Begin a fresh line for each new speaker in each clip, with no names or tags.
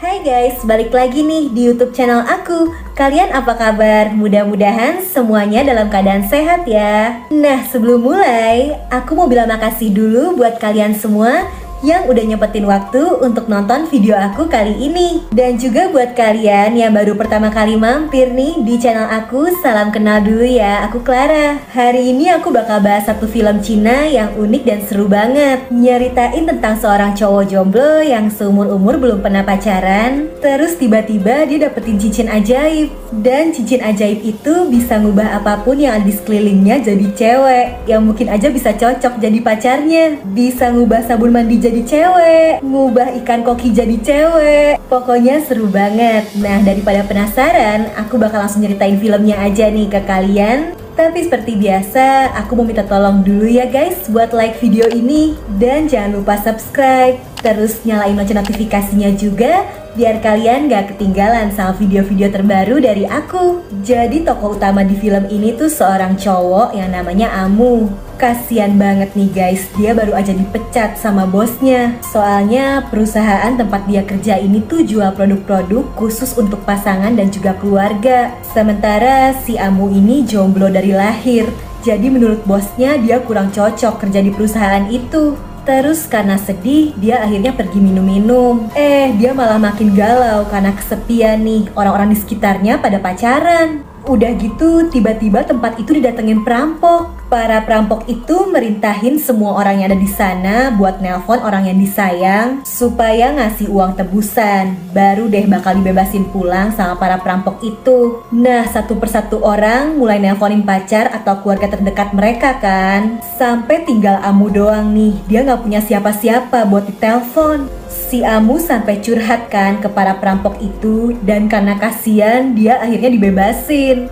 Hai guys, balik lagi nih di YouTube channel aku. Kalian apa kabar? Mudah-mudahan semuanya dalam keadaan sehat ya. Nah, sebelum mulai, aku mau bilang makasih dulu buat kalian semua yang udah nyempetin waktu untuk nonton video aku kali ini. Dan juga buat kalian yang baru pertama kali mampir nih di channel aku, salam kenal dulu ya, aku Clara. Hari ini aku bakal bahas satu film Cina yang unik dan seru banget. Nyeritain tentang seorang cowok jomblo yang seumur-umur belum pernah pacaran. Terus tiba-tiba dia dapetin cincin ajaib. Dan cincin ajaib itu bisa ngubah apapun yang ada di sekelilingnya jadi cewek, yang mungkin aja bisa cocok jadi pacarnya. Bisa ngubah sabun mandi jadi cewek, ngubah ikan koki jadi cewek. Pokoknya seru banget. Nah, daripada penasaran, aku bakal langsung nyeritain filmnya aja nih ke kalian. Tapi seperti biasa, aku mau minta tolong dulu ya guys buat like video ini. Dan jangan lupa subscribe. Terus nyalain lonceng notifikasinya juga, biar kalian gak ketinggalan sama video-video terbaru dari aku. Jadi tokoh utama di film ini tuh seorang cowok yang namanya Amu. Kasian banget nih guys, dia baru aja dipecat sama bosnya. Soalnya perusahaan tempat dia kerja ini tuh jual produk-produk khusus untuk pasangan dan juga keluarga. Sementara si Amu ini jomblo dari lahir. Jadi menurut bosnya dia kurang cocok kerja di perusahaan itu. Terus karena sedih, dia akhirnya pergi minum-minum. Dia malah makin galau karena kesepian nih, orang-orang di sekitarnya pada pacaran. Udah gitu, tiba-tiba tempat itu didatengin perampok. Para perampok itu merintahin semua orang yang ada di sana buat nelpon orang yang disayang supaya ngasih uang tebusan. Baru deh bakal dibebasin pulang sama para perampok itu. Nah, satu persatu orang mulai nelponin pacar atau keluarga terdekat mereka kan. Sampai tinggal Amu doang nih, dia nggak punya siapa-siapa buat ditelepon. Si Amu sampai curhat kan ke para perampok itu, dan karena kasihan dia akhirnya dibebasin.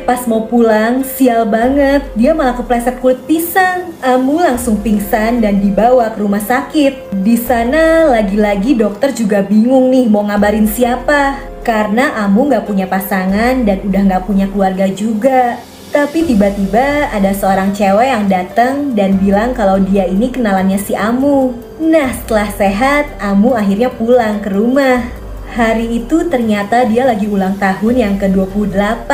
Pas mau pulang, sial banget, dia malah kepleset kulit pisang. Amu langsung pingsan dan dibawa ke rumah sakit. Di sana lagi-lagi dokter juga bingung nih mau ngabarin siapa, karena Amu nggak punya pasangan dan udah nggak punya keluarga juga. Tapi tiba-tiba ada seorang cewek yang datang dan bilang kalau dia ini kenalannya si Amu. Nah, setelah sehat, Amu akhirnya pulang ke rumah. Hari itu ternyata dia lagi ulang tahun yang ke-28.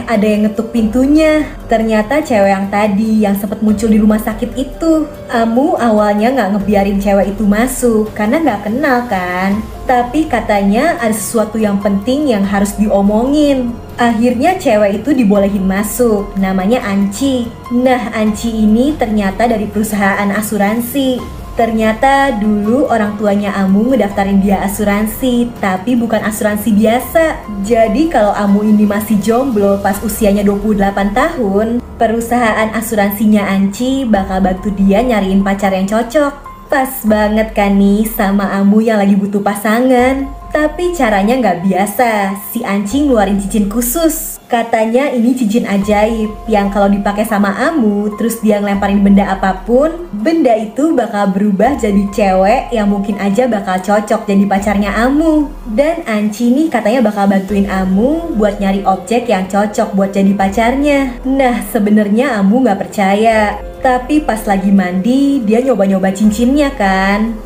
Ada yang ngetuk pintunya. Ternyata cewek yang tadi yang sempat muncul di rumah sakit itu. Amu awalnya nggak ngebiarin cewek itu masuk karena nggak kenal kan. Tapi katanya ada sesuatu yang penting yang harus diomongin. Akhirnya cewek itu dibolehin masuk, namanya Anci. Nah, Anci ini ternyata dari perusahaan asuransi. Ternyata dulu orang tuanya Amu ngedaftarin dia asuransi, tapi bukan asuransi biasa. Jadi kalau Amu ini masih jomblo pas usianya 28 tahun, perusahaan asuransinya Anci bakal bantu dia nyariin pacar yang cocok. Pas banget kan nih sama Amu yang lagi butuh pasangan. Tapi caranya nggak biasa, si Anci ngeluarin cincin khusus. Katanya ini cincin ajaib yang kalau dipakai sama Amu, terus dia ngelemparin benda apapun, benda itu bakal berubah jadi cewek yang mungkin aja bakal cocok jadi pacarnya Amu. Dan Anci nih katanya bakal bantuin Amu buat nyari objek yang cocok buat jadi pacarnya. Nah, sebenarnya Amu nggak percaya. Tapi pas lagi mandi, dia nyoba-nyoba cincinnya kan.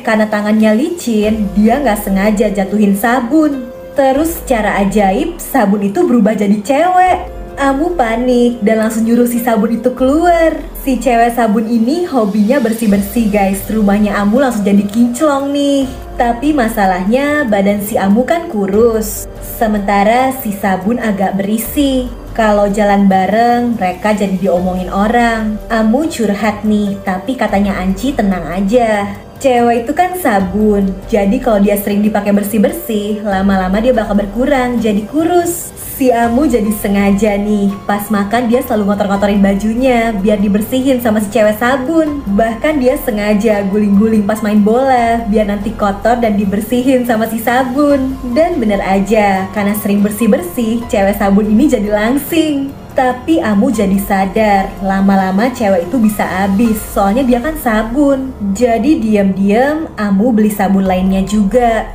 Karena tangannya licin, dia nggak sengaja jatuhin sabun. Terus secara ajaib, sabun itu berubah jadi cewek. Amu panik dan langsung nyuruh si sabun itu keluar. Si cewek sabun ini hobinya bersih-bersih guys. Rumahnya Amu langsung jadi kinclong nih. Tapi masalahnya badan si Amu kan kurus. Sementara si sabun agak berisi. Kalau jalan bareng, mereka jadi diomongin orang. Amu curhat nih, tapi katanya Anci tenang aja. Cewek itu kan sabun, jadi kalau dia sering dipakai bersih-bersih, lama-lama dia bakal berkurang, jadi kurus. Si Amu jadi sengaja nih, pas makan dia selalu ngotor-ngotorin bajunya biar dibersihin sama si cewek sabun. Bahkan dia sengaja guling-guling pas main bola biar nanti kotor dan dibersihin sama si sabun. Dan bener aja, karena sering bersih-bersih, cewek sabun ini jadi langsing. Tapi Amu jadi sadar, lama-lama cewek itu bisa habis, soalnya dia kan sabun. Jadi diam-diam Amu beli sabun lainnya juga.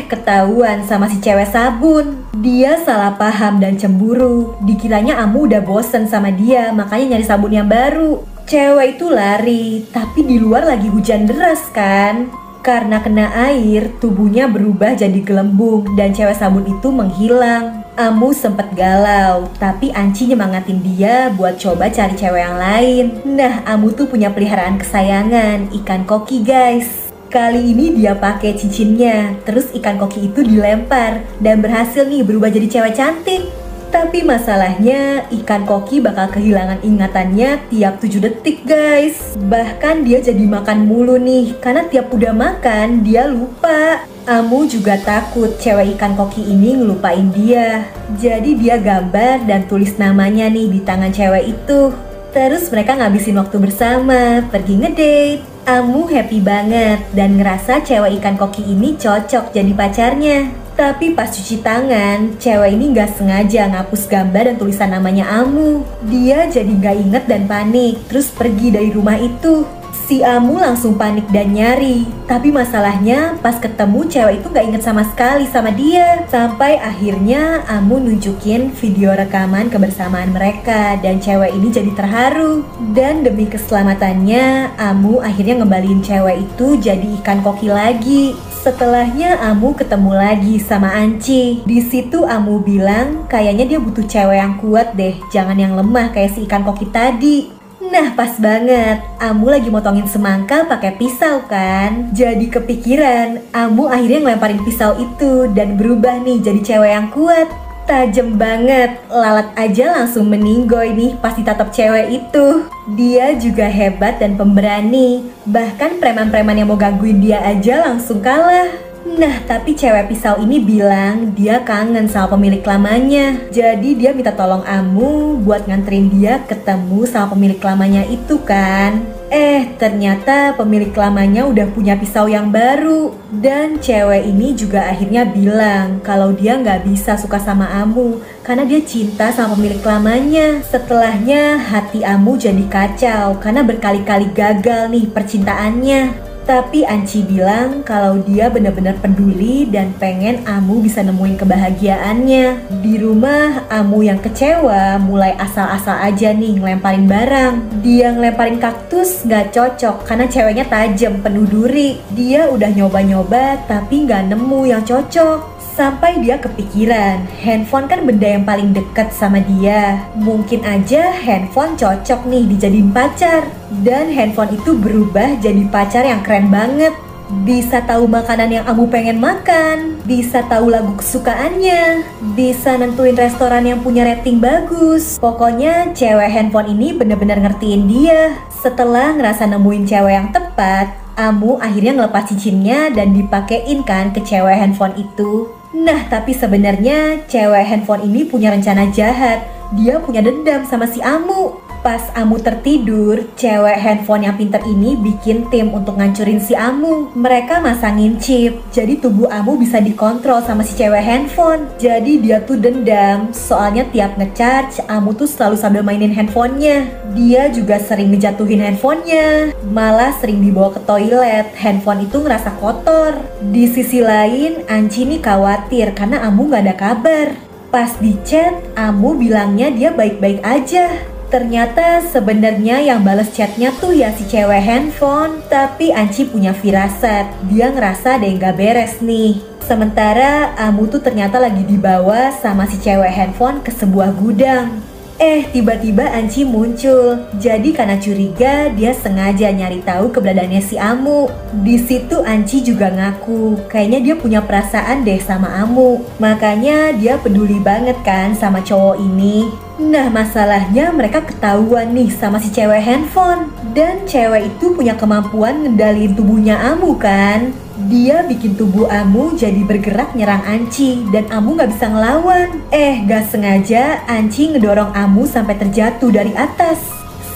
Ketahuan sama si cewek sabun. Dia salah paham dan cemburu. Dikiranya Amu udah bosen sama dia, makanya nyari sabun yang baru. Cewek itu lari, tapi di luar lagi hujan deras kan. Karena kena air, tubuhnya berubah jadi gelembung dan cewek sabun itu menghilang. Amu sempet galau, tapi Anci nyemangatin dia buat coba cari cewek yang lain. Nah, Amu tuh punya peliharaan kesayangan, ikan koki guys. Kali ini dia pakai cincinnya, terus ikan koki itu dilempar dan berhasil nih berubah jadi cewek cantik. Tapi masalahnya ikan koki bakal kehilangan ingatannya tiap 7 detik guys. Bahkan dia jadi makan mulu nih, karena tiap udah makan dia lupa. Amu juga takut cewek ikan koki ini ngelupain dia. Jadi dia gambar dan tulis namanya nih di tangan cewek itu. Terus mereka ngabisin waktu bersama, pergi ngedate. Amu happy banget dan ngerasa cewek ikan koki ini cocok jadi pacarnya. Tapi pas cuci tangan, cewek ini gak sengaja ngapus gambar dan tulisan namanya Amu. Dia jadi gak inget dan panik, terus pergi dari rumah itu. Si Amu langsung panik dan nyari. Tapi masalahnya pas ketemu cewek itu gak inget sama sekali sama dia. Sampai akhirnya Amu nunjukin video rekaman kebersamaan mereka dan cewek ini jadi terharu. Dan demi keselamatannya, Amu akhirnya ngembaliin cewek itu jadi ikan koki lagi. Setelahnya Amu ketemu lagi sama Anci. Di situ Amu bilang kayaknya dia butuh cewek yang kuat deh, jangan yang lemah kayak si ikan koki tadi. Nah pas banget, Amu lagi motongin semangka pakai pisau kan. Jadi kepikiran, Amu akhirnya ngelemparin pisau itu dan berubah nih jadi cewek yang kuat. Tajem banget, lalat aja langsung meninggoy nih pas ditatap cewek itu. Dia juga hebat dan pemberani. Bahkan preman-preman yang mau gangguin dia aja langsung kalah. Nah, tapi cewek pisau ini bilang dia kangen sama pemilik lamanya. Jadi dia minta tolong Amu buat nganterin dia ketemu sama pemilik lamanya itu kan. Ternyata pemilik lamanya udah punya pisau yang baru. Dan cewek ini juga akhirnya bilang kalau dia nggak bisa suka sama Amu karena dia cinta sama pemilik lamanya. Setelahnya hati Amu jadi kacau karena berkali-kali gagal nih percintaannya. Tapi Anci bilang kalau dia benar-benar peduli dan pengen Amu bisa nemuin kebahagiaannya. Di rumah, Amu yang kecewa mulai asal-asal aja nih ngelemparin barang. Dia ngelemparin kaktus gak cocok karena ceweknya tajam penuh duri. Dia udah nyoba-nyoba tapi gak nemu yang cocok. Sampai dia kepikiran, handphone kan benda yang paling dekat sama dia. Mungkin aja handphone cocok nih dijadiin pacar. Dan handphone itu berubah jadi pacar yang keren banget. Bisa tahu makanan yang Amu pengen makan, bisa tahu lagu kesukaannya, bisa nentuin restoran yang punya rating bagus. Pokoknya cewek handphone ini bener-bener ngertiin dia. Setelah ngerasa nemuin cewek yang tepat, Amu akhirnya ngelepas cincinnya dan dipakein kan ke cewek handphone itu. Nah, tapi sebenarnya cewek handphone ini punya rencana jahat. Dia punya dendam sama si Amu. Pas Amu tertidur, cewek handphone yang pinter ini bikin tim untuk ngancurin si Amu. Mereka masangin chip, jadi tubuh Amu bisa dikontrol sama si cewek handphone. Jadi dia tuh dendam, soalnya tiap ngecharge, Amu tuh selalu sambil mainin handphonenya. Dia juga sering ngejatuhin handphonenya, malah sering dibawa ke toilet. Handphone itu ngerasa kotor. Di sisi lain, Anci nih khawatir karena Amu gak ada kabar. Pas di chat, Amu bilangnya dia baik-baik aja. Ternyata sebenarnya yang bales chatnya tuh ya si cewek handphone. Tapi Anci punya firasat, dia ngerasa ada yang gak beres nih. Sementara Amu tuh ternyata lagi dibawa sama si cewek handphone ke sebuah gudang. Tiba-tiba Anci muncul. Jadi karena curiga, dia sengaja nyari tahu keberadaannya si Amu. Di situ Anci juga ngaku, kayaknya dia punya perasaan deh sama Amu. Makanya dia peduli banget kan sama cowok ini. Nah, masalahnya mereka ketahuan nih sama si cewek handphone. Dan cewek itu punya kemampuan ngendaliin tubuhnya Amu kan. Dia bikin tubuh Amu jadi bergerak nyerang Anci dan Amu gak bisa ngelawan. Gak sengaja Anci ngedorong Amu sampai terjatuh dari atas.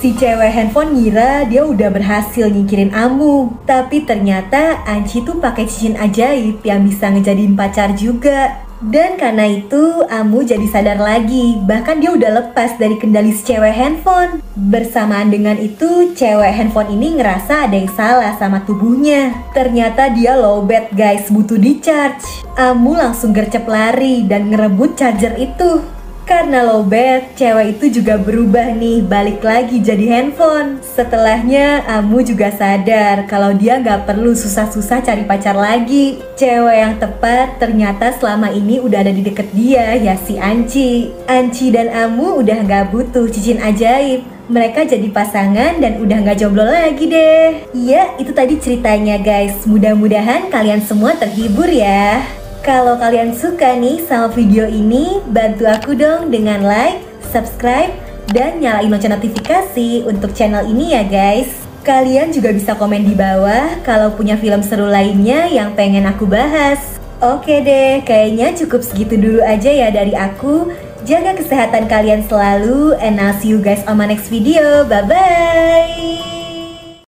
Si cewek handphone ngira dia udah berhasil nyingkirin Amu. Tapi ternyata Anci tuh pakai cincin ajaib yang bisa ngejadiin pacar juga. Dan karena itu Amu jadi sadar lagi, bahkan dia udah lepas dari kendali si cewek handphone. Bersamaan dengan itu, cewek handphone ini ngerasa ada yang salah sama tubuhnya. Ternyata dia lowbat guys, butuh di charge. Amu langsung gercep lari dan ngerebut charger itu. Karena lowbat, cewek itu juga berubah nih, balik lagi jadi handphone. Setelahnya, Amu juga sadar kalau dia nggak perlu susah-susah cari pacar lagi. Cewek yang tepat ternyata selama ini udah ada di deket dia, ya si Anci. Anci dan Amu udah nggak butuh cincin ajaib. Mereka jadi pasangan dan udah nggak jomblo lagi deh. Iya, itu tadi ceritanya guys. Mudah-mudahan kalian semua terhibur ya. Kalau kalian suka nih sama video ini, bantu aku dong dengan like, subscribe, dan nyalain lonceng notifikasi untuk channel ini ya guys. Kalian juga bisa komen di bawah kalau punya film seru lainnya yang pengen aku bahas. Oke deh, kayaknya cukup segitu dulu aja ya dari aku. Jaga kesehatan kalian selalu, and I'll see you guys on my next video. Bye-bye!